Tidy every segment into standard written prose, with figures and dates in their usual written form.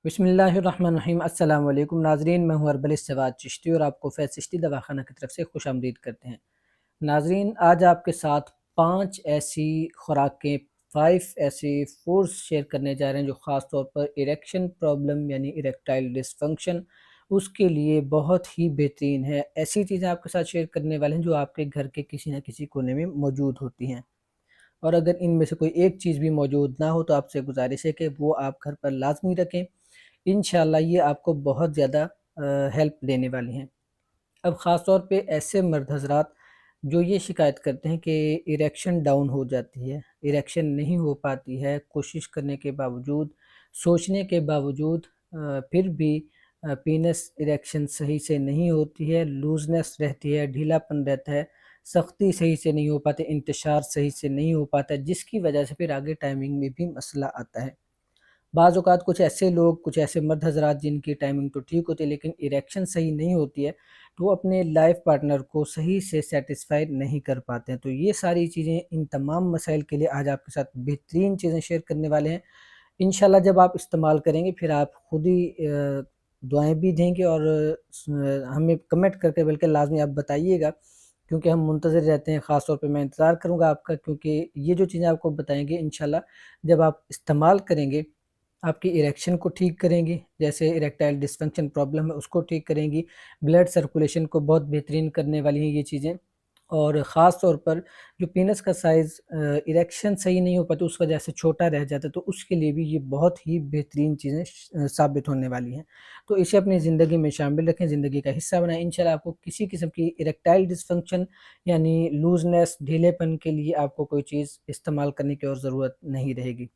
बिस्मिल्लाहिर्रहमानिर्रहीम। अस्सलाम वालेकुम नाजरीन, मैं हूँ अरबलिस सवाद चिश्ती और आपको फैज़ चिश्ती दवाखाना की तरफ से खुश आमदीद करते हैं। नाजरीन, आज आपके साथ 5 ऐसी खुराकें, 5 ऐसे फूड्स शेयर करने जा रहे हैं जो ख़ास तौर पर इरेक्शन प्रॉब्लम यानी इरेक्टाइल डिसफंक्शन उसके लिए बहुत ही बेहतरीन है। ऐसी चीज़ें आपके साथ शेयर करने वाले हैं जो आपके घर के किसी न किसी कोने में मौजूद होती हैं, और अगर इनमें से कोई एक चीज़ भी मौजूद ना हो तो आपसे गुजारिश है कि वो आप घर पर लाज़मी रखें। इंशाल्लाह ये आपको बहुत ज़्यादा हेल्प देने वाली हैं। अब ख़ास तौर पे ऐसे मर्द हज़रात जो ये शिकायत करते हैं कि इरेक्शन डाउन हो जाती है, इरेक्शन नहीं हो पाती है, कोशिश करने के बावजूद, सोचने के बावजूद फिर भी पीनस इरेक्शन सही से नहीं होती है, लूज़नेस रहती है, ढीलापन रहता है, सख्ती सही से नहीं हो पाती, इंतशार सही से नहीं हो पाता, जिसकी वजह से फिर आगे टाइमिंग में भी मसला आता है। बाज़ औक़ात कुछ ऐसे लोग, कुछ ऐसे मर्द हज़रात जिनकी टाइमिंग तो ठीक होती है लेकिन इरेक्शन सही नहीं होती है, तो वो अपने लाइफ़ पार्टनर को सही से सैटिस्फ़ाई नहीं कर पाते हैं। तो ये सारी चीज़ें, इन तमाम मसाइल के लिए आज आपके साथ बेहतरीन चीज़ें शेयर करने वाले हैं। इंशाल्लाह जब आप इस्तेमाल करेंगे फिर आप खुद ही दुआएँ भी देंगे और हमें कमेंट करके बल्कि लाज़मी आप बताइएगा, क्योंकि हम मुंतज़िर रहते हैं। ख़ास तौर पे मैं इंतज़ार करूँगा आपका, क्योंकि ये जो चीज़ें आपको बताएँगे इंशाल्लाह जब आप इस्तेमाल करेंगे, आपकी इरेक्शन को ठीक करेंगी, जैसे इरेक्टाइल डिसफंक्शन प्रॉब्लम है उसको ठीक करेंगी, ब्लड सर्कुलेशन को बहुत बेहतरीन करने वाली हैं ये चीज़ें। और ख़ास तौर पर जो पीनस का साइज़ इरेक्शन सही नहीं हो पाती उस वजह से छोटा रह जाता है, तो उसके लिए भी ये बहुत ही बेहतरीन चीज़ें साबित होने वाली हैं। तो इसे अपनी ज़िंदगी में शामिल रखें, ज़िंदगी का हिस्सा बनाएँ। इंशाल्लाह आपको किसी किस्म की इरेक्टाइल डिसफंक्शन यानी लूज़नेस, ढीलेपन के लिए आपको कोई चीज़ इस्तेमाल करने की और ज़रूरत नहीं रहेगी।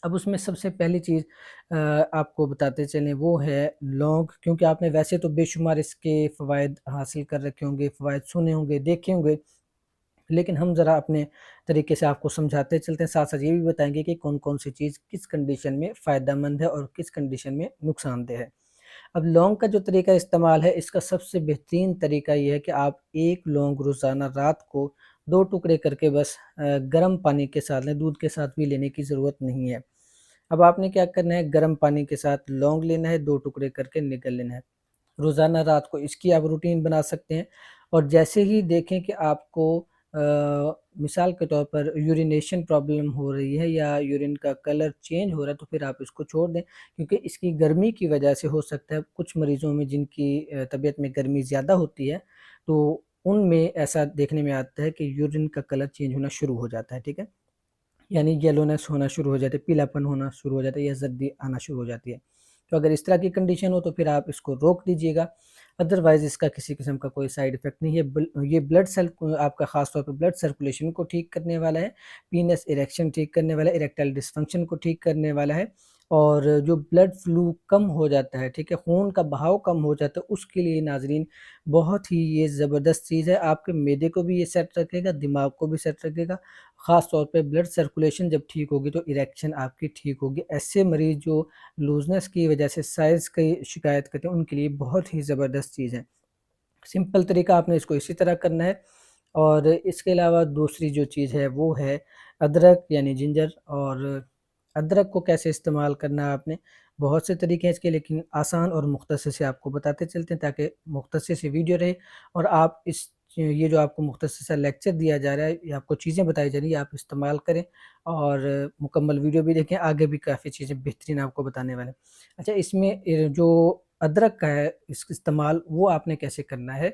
अब उसमें सबसे पहली चीज़ आपको बताते चलें वो है लौंग, क्योंकि आपने वैसे तो बेशुमार इसके फ़वाइद हासिल कर रखे होंगे, फ़वाइद सुने होंगे, देखे होंगे, लेकिन हम ज़रा अपने तरीके से आपको समझाते चलते हैं, साथ-साथ ये भी बताएँगे कि कौन-कौन सी चीज़ किस कंडीशन में फ़ायदेमंद है और किस कंडीशन में नुकसानदेह है। अब लौंग का जो तरीका इस्तेमाल है, इसका सबसे बेहतरीन तरीका ये है कि आप 1 लौंग रोज़ाना रात को 2 टुकड़े करके बस गर्म पानी के साथ लें, दूध के साथ भी लेने की ज़रूरत नहीं है। अब आपने क्या करना है, गर्म पानी के साथ लौंग लेना है, 2 टुकड़े करके निगल लेना है। रोज़ाना रात को इसकी आप रूटीन बना सकते हैं, और जैसे ही देखें कि आपको मिसाल के तौर पर यूरिनेशन प्रॉब्लम हो रही है या यूरिन का कलर चेंज हो रहा है, तो फिर आप इसको छोड़ दें, क्योंकि इसकी गर्मी की वजह से हो सकता है कुछ मरीज़ों में जिनकी तबीयत में गर्मी ज़्यादा होती है, तो उनमें ऐसा देखने में आता है कि यूरिन का कलर चेंज होना शुरू हो जाता है, ठीक है? यानी येलोनेस होना शुरू हो जाती है, पीलापन होना शुरू हो जाता है या ज़र्दी आना शुरू हो जाती है। तो अगर इस तरह की कंडीशन हो तो फिर आप इसको रोक दीजिएगा, अदरवाइज़ इसका किसी किस्म का कोई साइड इफ़ेक्ट नहीं है। ये ब्लड सेल आपका ख़ास तौर पे ब्लड सर्कुलेशन को ठीक करने वाला है, पीनस इरेक्शन ठीक करने वाला है, इरेक्टाइल डिसफंक्शन को ठीक करने वाला है, और जो ब्लड फ्लू कम हो जाता है, ठीक है? खून का बहाव कम हो जाता है, उसके लिए नाज़रीन बहुत ही ये ज़बरदस्त चीज़ है। आपके मैदे को भी ये सेट रखेगा, दिमाग को भी सेट रखेगा। ख़ास तौर पे ब्लड सर्कुलेशन जब ठीक होगी तो इरेक्शन आपकी ठीक होगी। ऐसे मरीज़ जो लूज़नेस की वजह से साइज़ की शिकायत करते हैं, उनके लिए बहुत ही ज़बरदस्त चीज़ है। सिंपल तरीका आपने इसको इसी तरह करना है। और इसके अलावा दूसरी जो चीज़ है वो है अदरक यानी जिंजर। और अदरक को कैसे इस्तेमाल करना है आपने, बहुत से तरीके हैं इसके, लेकिन आसान और मुख्तसर से आपको बताते चलते हैं ताकि मुख्तसर से वीडियो रहे, और आप इस ये जो आपको मुख्तसर सा लेक्चर दिया जा रहा है, ये आपको चीज़ें बताई जा रही है, आप इस्तेमाल करें और मुकम्मल वीडियो भी देखें, आगे भी काफ़ी चीज़ें बेहतरीन आपको बताने वाले हैं। अच्छा, इसमें जो अदरक का है इसका इस्तेमाल वो आपने कैसे करना है।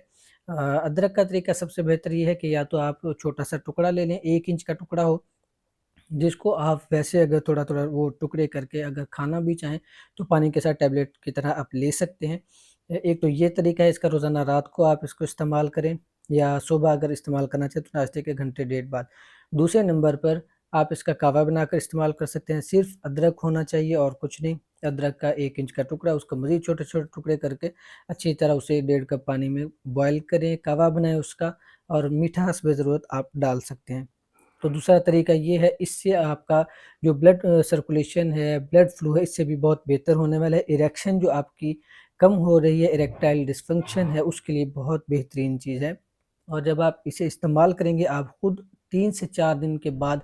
अदरक का तरीका सबसे बेहतर ये है कि या तो आप छोटा-सा टुकड़ा ले लें, 1 इंच का टुकड़ा हो, जिसको आप वैसे अगर थोड़ा-थोड़ा वो टुकड़े करके अगर खाना भी चाहें, तो पानी के साथ टैबलेट की तरह आप ले सकते हैं। एक तो ये तरीका है इसका, रोज़ाना रात को आप इसको इस्तेमाल करें, या सुबह अगर इस्तेमाल करना चाहें तो नाश्ते के घंटे डेढ़ बाद। दूसरे नंबर पर आप इसका कावा बनाकर इस्तेमाल कर सकते हैं, सिर्फ़ अदरक होना चाहिए और कुछ नहीं। अदरक का 1 इंच का टुकड़ा, उसको मज़ीद छोटे-छोटे टुकड़े करके अच्छी तरह उसे डेढ़ कप पानी में बॉयल करें, कावा बनाएँ उसका, और मिठास बेज़रूरत आप डाल सकते हैं। तो दूसरा तरीका ये है, इससे आपका जो ब्लड सर्कुलेशन है, ब्लड फ्लो है, इससे भी बहुत बेहतर होने वाला है। इरेक्शन जो आपकी कम हो रही है, इरेक्टाइल डिसफंक्शन है, उसके लिए बहुत बेहतरीन चीज़ है। और जब आप इसे इस्तेमाल करेंगे, आप खुद 3 से 4 दिन के बाद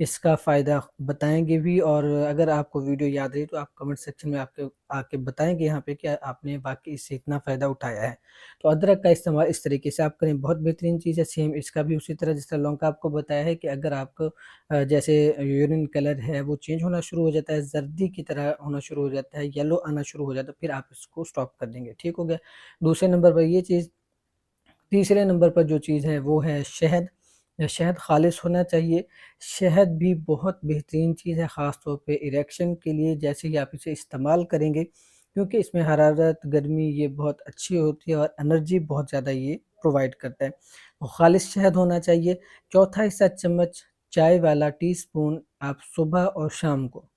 इसका फ़ायदा बताएँगे भी, और अगर आपको वीडियो याद रही तो आप कमेंट सेक्शन में आपके आके बताएँगे यहाँ पे कि आपने वाक़ई इससे इतना फ़ायदा उठाया है। तो अदरक का इस्तेमाल इस तरीके से आप करें, बहुत बेहतरीन चीज़ है। सेम इसका भी उसी तरह जिस तरह लौंग का आपको बताया है कि अगर आपको जैसे यूरिन कलर है वो चेंज होना शुरू हो जाता है, जर्दी की तरह होना शुरू हो जाता है, येलो आना शुरू हो जाता है, फिर आप इसको स्टॉप कर देंगे, ठीक हो गया। दूसरे नंबर पर ये चीज़। तीसरे नंबर पर जो चीज़ है वो है शहद। शहद ख़ालिस होना चाहिए। शहद भी बहुत बेहतरीन चीज़ है, ख़ास तौर पे इरेक्शन के लिए। जैसे ही आप इसे इस्तेमाल करेंगे, क्योंकि इसमें हरारत, गर्मी ये बहुत अच्छी होती है और एनर्जी बहुत ज़्यादा ये प्रोवाइड करता है। तो ख़ालिस शहद होना चाहिए। चौथा हिस्सा चम्मच चाय वाला टीस्पून आप सुबह और शाम को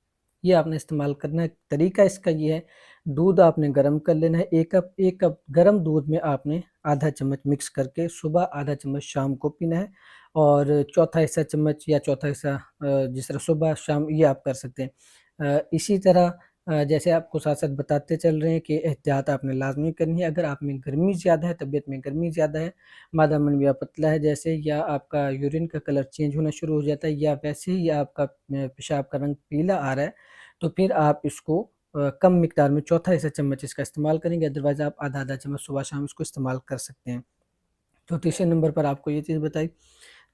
ये आपने इस्तेमाल करना है। तरीका इसका ये है, दूध आपने गर्म कर लेना है। 1 कप गर्म दूध में आपने आधा चम्मच मिक्स करके सुबह, आधा चम्मच शाम को पीना है। और चौथा हिस्सा चम्मच या चौथा हिस्सा जिस तरह सुबह शाम ये आप कर सकते हैं। इसी तरह जैसे आपको साथ-साथ बताते चल रहे हैं कि एहतियात आपने लाज़मी करनी है। अगर आप में गर्मी ज़्यादा है, तबीयत में गर्मी ज़्यादा है, मादा मनविया पतला है जैसे, या आपका यूरिन का कलर चेंज होना शुरू हो जाता है, या वैसे ही आपका पेशाब का रंग पीला आ रहा है, तो फिर आप इसको कम मिकदार में चौथा हिस्सा चम्मच इसका इस्तेमाल करेंगे। अदरवाइज़ आप आधा-आधा चम्मच सुबह शाम इसको इस्तेमाल कर सकते हैं। तो तीसरे नंबर पर आपको ये चीज़ बताई।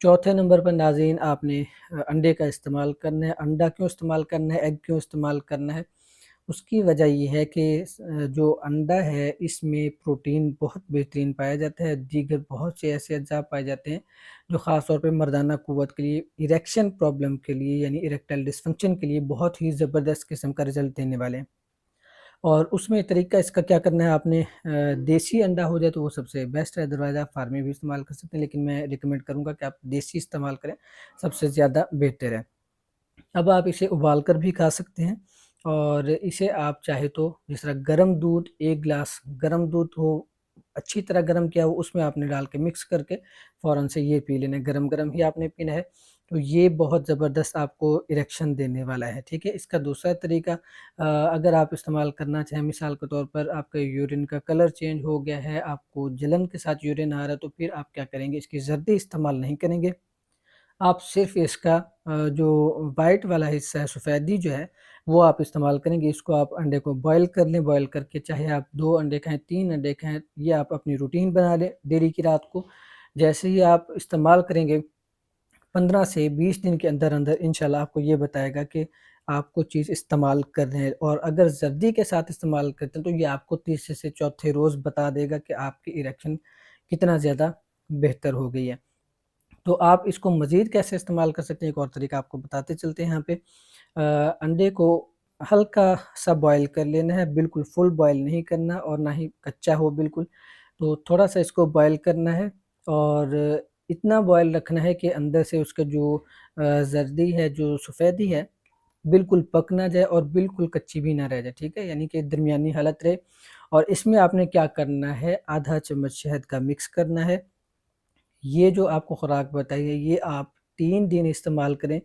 चौथे नंबर पर नाज़रीन आपने अंडे का इस्तेमाल करना है। अंडा क्यों इस्तेमाल करना है, एग क्यों इस्तेमाल करना है? उसकी वजह ये है कि जो अंडा है इसमें प्रोटीन बहुत बेहतरीन पाया जाता है। दीगर बहुत से ऐसे अज़्ज़ा पाए जाते हैं जो ख़ास तौर पे मर्दाना क़ुव्वत के लिए, इरेक्शन प्रॉब्लम के लिए, यानी इरेक्टाइल डिस्फंक्शन के लिए बहुत ही ज़बरदस्त किस्म का रिज़ल्ट देने वाले हैं। और उसमें तरीका इसका क्या करना है, आपने देसी अंडा हो जाए तो वो सबसे बेस्ट है, अदरवाइज़ आप फार्मी भी इस्तेमाल कर सकते हैं, लेकिन मैं रिकमेंड करूँगा कि आप देसी इस्तेमाल करें, सबसे ज़्यादा बेहतर है। अब आप इसे उबाल कर भी खा सकते हैं, और इसे आप चाहे तो जिस तरह गरम दूध, 1 ग्लास गरम दूध हो, अच्छी तरह गरम किया हो, उसमें आपने डाल के मिक्स करके फ़ौरन से ये पी लेना है, गरम-गरम ही आपने पीना है। तो ये बहुत ज़बरदस्त आपको इरेक्शन देने वाला है, ठीक है। इसका दूसरा तरीका अगर आप इस्तेमाल करना चाहें, मिसाल के तौर पर आपका यूरिन का कलर चेंज हो गया है, आपको जलन के साथ यूरिन आ रहा है, तो फिर आप क्या करेंगे, इसकी ज़र्दी इस्तेमाल नहीं करेंगे। आप सिर्फ़ इसका जो वाइट वाला हिस्सा है, सफ़ेदी जो है, वो आप इस्तेमाल करेंगे। इसको आप अंडे को बॉयल कर लें, बॉयल करके चाहे आप 2 अंडे खाएँ, 3 अंडे खाएँ, ये आप अपनी रूटीन बना लें डेली की रात को। जैसे ही आप इस्तेमाल करेंगे, 15 से 20 दिन के अंदर-अंदर इंशाल्लाह आपको ये बताएगा कि आपको चीज़ इस्तेमाल कर रहे हैं, और अगर ज़र्दी के साथ इस्तेमाल करते हैं, तो ये आपको तीसरे से चौथे रोज़ बता देगा कि आपकी इरेक्शन कितना ज़्यादा बेहतर हो गई है। तो आप इसको मज़ीद कैसे इस्तेमाल कर सकते हैं, एक और तरीका आपको बताते चलते हैं यहाँ पे। अंडे को हल्का-सा बॉयल कर लेना है, बिल्कुल फुल बॉयल नहीं करना और ना ही कच्चा हो बिल्कुल। तो थोड़ा-सा इसको बॉयल करना है, और इतना बॉयल रखना है कि अंदर से उसका जो ज़र्दी है, जो सफ़ेदी है, बिल्कुल पक ना जाए और बिल्कुल कच्ची भी ना रह जाए, ठीक है? यानी कि दरमियानी हालत रहे। और इसमें आपने क्या करना है, आधा चम्मच शहद का मिक्स करना है। ये जो आपको खुराक बताई है, ये आप 3 दिन इस्तेमाल करें।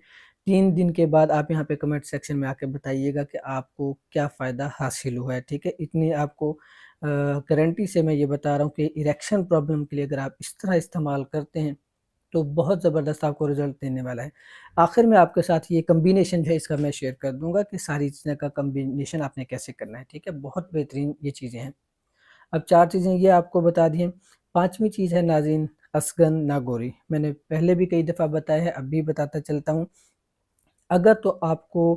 3 दिन के बाद आप यहाँ पे कमेंट सेक्शन में आके बताइएगा कि आपको क्या फ़ायदा हासिल हुआ है, ठीक है? इतनी आपको गारंटी से मैं ये बता रहा हूँ कि इरेक्शन प्रॉब्लम के लिए अगर आप इस तरह इस्तेमाल करते हैं, तो बहुत ज़बरदस्त आपको रिज़ल्ट देने वाला है। आखिर में आपके साथ ये कॉम्बिनेशन जो है इसका मैं शेयर कर दूँगा कि सारी चीज़ों का कॉम्बिनेशन आपने कैसे करना है, ठीक है? बहुत बेहतरीन ये चीज़ें हैं। अब 4 चीज़ें ये आपको बता दी हैं। 5वीं चीज़ है नाज़रीन, असगन नागोरी। मैंने पहले भी कई दफ़ा बताया है, अब भी बताता चलता हूँ। अगर तो आपको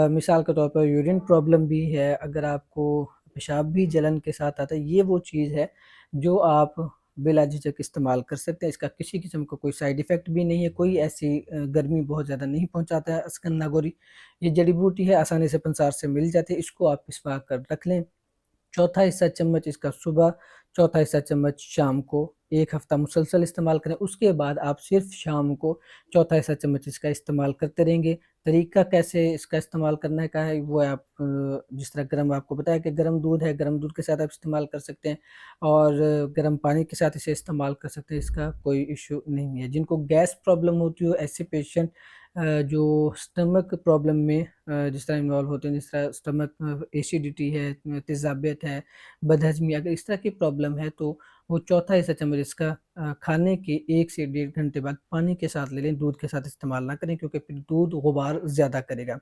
मिसाल के तौर पर यूरिन प्रॉब्लम भी है, अगर आपको पेशाब भी जलन के साथ आता है, ये वो चीज़ है जो आप बिला झिझक इस्तेमाल कर सकते हैं। इसका किसी किस्म का कोई साइड इफ़ेक्ट भी नहीं है, कोई ऐसी गर्मी बहुत ज़्यादा नहीं पहुँचाता है असगन नागोरी। ये जड़ी-बूटी है, आसानी से पंसार से मिल जाती है, इसको आप पिसवा कर रख लें। चौथा हिस्सा चम्मच इसका सुबह, चौथा हिस्सा चम्मच शाम को, 1 हफ़्ता मुसलसल इस्तेमाल करें। उसके बाद आप सिर्फ़ शाम को चौथा हिस्सा चम्मच इसका इस्तेमाल करते रहेंगे। तरीका कैसे इसका इस्तेमाल करने का है, वो आप जिस तरह गरम आपको बताया कि गरम दूध है, गरम दूध के साथ आप इस्तेमाल कर सकते हैं, और गरम पानी के साथ इसे इस्तेमाल कर सकते हैं, इसका कोई इश्यू नहीं है। जिनको गैस प्रॉब्लम होती हो, ऐसे पेशेंट जो स्टमक प्रॉब्लम में जिस तरह इन्वॉल्व होते हैं, जिस तरह स्टमक एसिडिटी है, तेज़ाबियत है, बदहज़मी, अगर इस तरह की प्रॉब्लम है, तो वो चौथा हिस्सा चम्मच इसका खाने के 1 से 1.5 घंटे बाद पानी के साथ ले लें, दूध के साथ इस्तेमाल ना करें क्योंकि फिर दूध गुबार ज़्यादा करेगा।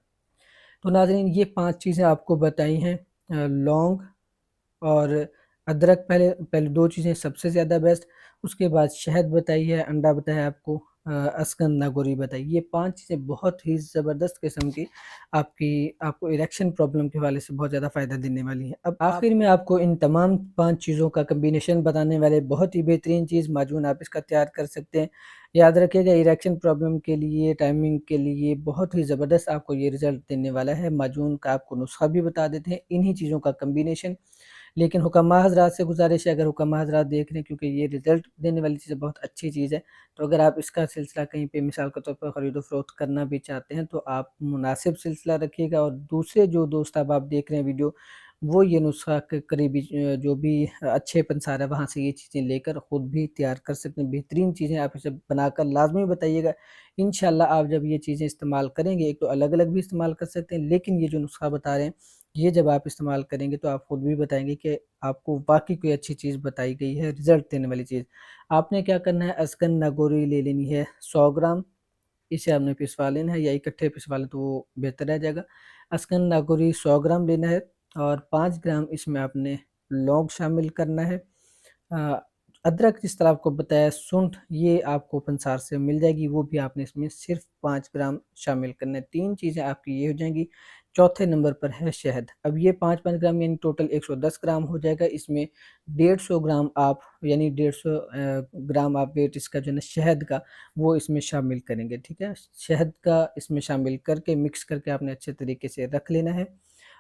तो नाज़रीन ये 5 चीज़ें आपको बताई हैं। लौंग और अदरक पहले पहले 2 चीज़ें सबसे ज़्यादा बेस्ट, उसके बाद शहद बताई है, अंडा बताया आपको, अस्कन नागौरी बताई। ये 5 चीज़ें बहुत ही ज़बरदस्त किस्म की आपको इरेक्शन प्रॉब्लम के हवाले से बहुत ज़्यादा फ़ायदा देने वाली है। अब आखिर में आपको इन तमाम 5 चीज़ों का कम्बिनेशन बताने वाले बहुत ही बेहतरीन चीज़ माजून आप इसका तैयार कर सकते हैं। याद रखिएगा इरेक्शन प्रॉब्लम के लिए, टाइमिंग के लिए बहुत ही ज़बरदस्त आपको ये रिज़ल्ट देने वाला है। माजून का आपको नुस्खा भी बता देते हैं, इन्हीं चीज़ों का कम्बिनेशन। लेकिन हुक्मा हज़रात से गुज़ारिश है, अगर हुक्मा हज़रात देख रहे हैं क्योंकि ये रिज़ल्ट देने वाली चीज़ बहुत अच्छी चीज़ है, तो अगर आप इसका सिलसिला कहीं पे मिसाल के तौर पर ख़रीदो-फ़रोख्त करना भी चाहते हैं तो आप मुनासिब सिलसिला रखिएगा और दूसरे जो दोस्त अब आप देख रहे हैं वीडियो, वो ये नुस्खा क करीबी जो भी अच्छे पंसार है वहाँ से ये चीज़ें लेकर ख़ुद भी तैयार कर सकते हैं। बेहतरीन चीज़ें आप इसे बनाकर लाज़मी बताइएगा। इंशाअल्लाह आप जब ये चीज़ें इस्तेमाल करेंगे, एक तो अलग-अलग भी इस्तेमाल कर सकते हैं, लेकिन ये जो नुस्खा बता रहे हैं ये जब आप इस्तेमाल करेंगे तो आप खुद भी बताएँगे कि आपको वाक़ई कोई अच्छी चीज़ बताई गई है, रिज़ल्ट देने वाली चीज़। आपने क्या करना है, अस्कन नागौरी ले लेनी है 100 ग्राम, इसे आपने पिसवा लेना है या इकट्ठे पिसवा लें तो वो बेहतर रह जाएगा। अस्कन नागौरी 100 ग्राम लेना है और 5 ग्राम इसमें आपने लौंग शामिल करना है। अ, अदरक जिस तरह आपको बताया, सूंठ ये आपको पंसार से मिल जाएगी, वो भी आपने इसमें सिर्फ 5 ग्राम शामिल करना है। 3 चीज़ें आपकी ये हो जाएंगी। चौथे नंबर पर है शहद। अब ये 5-5 ग्राम यानी टोटल 110 ग्राम हो जाएगा। इसमें 150 ग्राम आप यानी 150 ग्राम आप वेट इसका जो है ना शहद का वो इसमें शामिल करेंगे, ठीक है। शहद का इसमें शामिल करके मिक्स करके आपने अच्छे तरीके से रख लेना है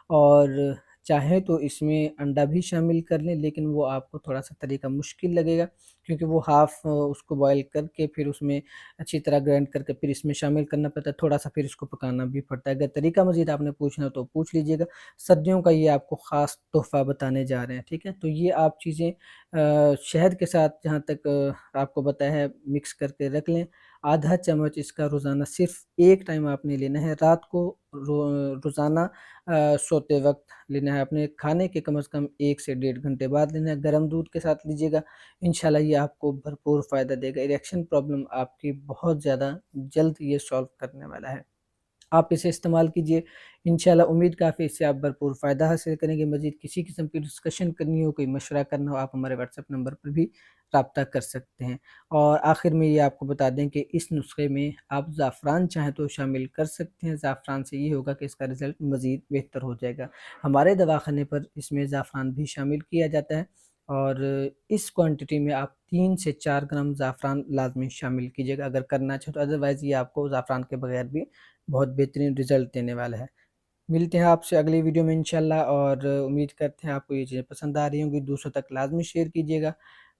और चाहें तो इसमें अंडा भी शामिल कर लें, लेकिन वो आपको थोड़ा-सा तरीका मुश्किल लगेगा क्योंकि वो हाफ़ उसको बॉयल करके फिर उसमें अच्छी तरह ग्राइंड करके फिर इसमें शामिल करना पड़ता है, थोड़ा-सा फिर इसको पकाना भी पड़ता है। अगर तरीका मज़ीद आपने पूछना हो तो पूछ लीजिएगा। सर्दियों का ये आपको ख़ास तोहफ़ा बताने जा रहे हैं, ठीक है। तो ये आप चीज़ें शहद के साथ जहाँ तक आपको बताया है मिक्स करके रख लें। आधा चम्मच इसका रोज़ाना सिर्फ़ एक टाइम आपने लेना है, रात को रोज़ाना सोते वक़्त लेना है। अपने खाने के कम से कम 1 से 1.5 घंटे बाद लेना है। गर्म दूध के साथ लीजिएगा, इंशाल्लाह ये आपको भरपूर फ़ायदा देगा। इरेक्शन प्रॉब्लम आपकी बहुत ज़्यादा जल्द ये सॉल्व करने वाला है। आप इसे इस्तेमाल कीजिए, इंशाल्लाह उम्मीद काफ़ी इससे आप भरपूर फ़ायदा हासिल करेंगे। मज़ीद किसी किस्म की डिस्कशन करनी हो, कोई मशवरा करना हो, आप हमारे व्हाट्सएप नंबर पर भी राब्ता कर सकते हैं। और आखिर में ये आपको बता दें कि इस नुस्खे में आप ज़ाफ़रान चाहें तो शामिल कर सकते हैं। ज़ाफ़रान से ये होगा कि इसका रिज़ल्ट मज़ीद बेहतर हो जाएगा। हमारे दवाख़ाने पर इसमें ज़ाफ़रान भी शामिल किया जाता है और इस क्वांटिटी में आप 3 से 4 ग्राम ज़ाफ़रान लाज़मी शामिल कीजिएगा अगर करना चाहें तो, अदरवाइज़ ये आपको ज़ाफ़रान के बगैर भी बहुत बेहतरीन रिज़ल्ट देने वाला है। मिलते हैं आपसे अगली वीडियो में इंशाल्लाह और उम्मीद करते हैं आपको ये चीज़ें पसंद आ रही होंगी। दूसरों तक लाज़मी शेयर कीजिएगा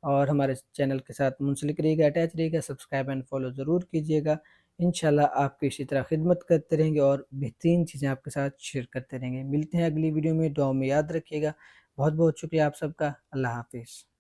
और हमारे चैनल के साथ मुंसलिक रहिएगा, अटैच रहिएगा, सब्सक्राइब एंड फॉलो ज़रूर कीजिएगा। इंशाल्लाह आपकी इसी तरह खिदमत करते रहेंगे और बेहतरीन चीज़ें आपके साथ शेयर करते रहेंगे। मिलते हैं अगली वीडियो में, दुआओं में याद रखिएगा। बहुत-बहुत शुक्रिया आप सबका। अल्लाह हाफ़िज़।